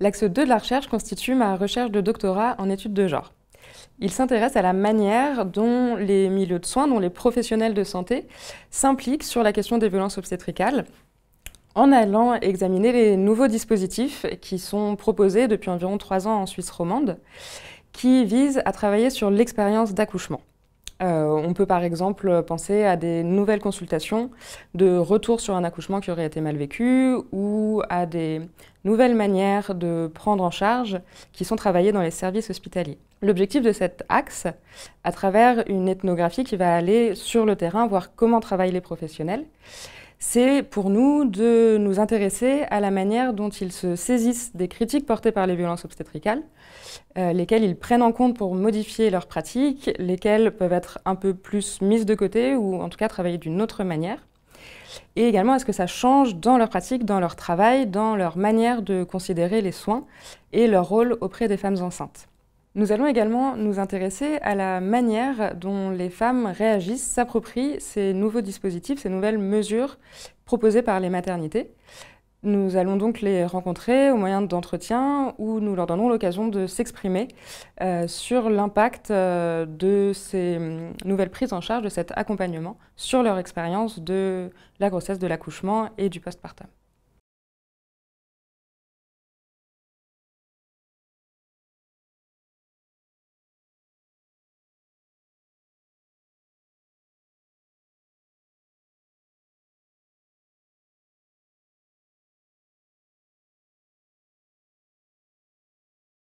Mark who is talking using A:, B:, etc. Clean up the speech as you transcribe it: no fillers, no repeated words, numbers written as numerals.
A: L'axe 2 de la recherche constitue ma recherche de doctorat en études de genre. Il s'intéresse à la manière dont les milieux de soins, dont les professionnels de santé s'impliquent sur la question des violences obstétricales en allant examiner les nouveaux dispositifs qui sont proposés depuis environ 3 ans en Suisse romande, qui visent à travailler sur l'expérience d'accouchement. On peut par exemple penser à des nouvelles consultations de retour sur un accouchement qui aurait été mal vécu ou à des nouvelles manières de prendre en charge qui sont travaillées dans les services hospitaliers. L'objectif de cet axe, à travers une ethnographie qui va aller sur le terrain, voir comment travaillent les professionnels, c'est pour nous de nous intéresser à la manière dont ils se saisissent des critiques portées par les violences obstétricales, lesquelles ils prennent en compte pour modifier leurs pratiques, lesquelles peuvent être un peu plus mises de côté ou en tout cas travailler d'une autre manière. Et également, est-ce que ça change dans leur pratique, dans leur travail, dans leur manière de considérer les soins et leur rôle auprès des femmes enceintes. Nous allons également nous intéresser à la manière dont les femmes réagissent, s'approprient ces nouveaux dispositifs, ces nouvelles mesures proposées par les maternités. Nous allons donc les rencontrer au moyen d'entretiens où nous leur donnerons l'occasion de s'exprimer sur l'impact de ces nouvelles prises en charge, de cet accompagnement sur leur expérience de la grossesse, de l'accouchement et du postpartum.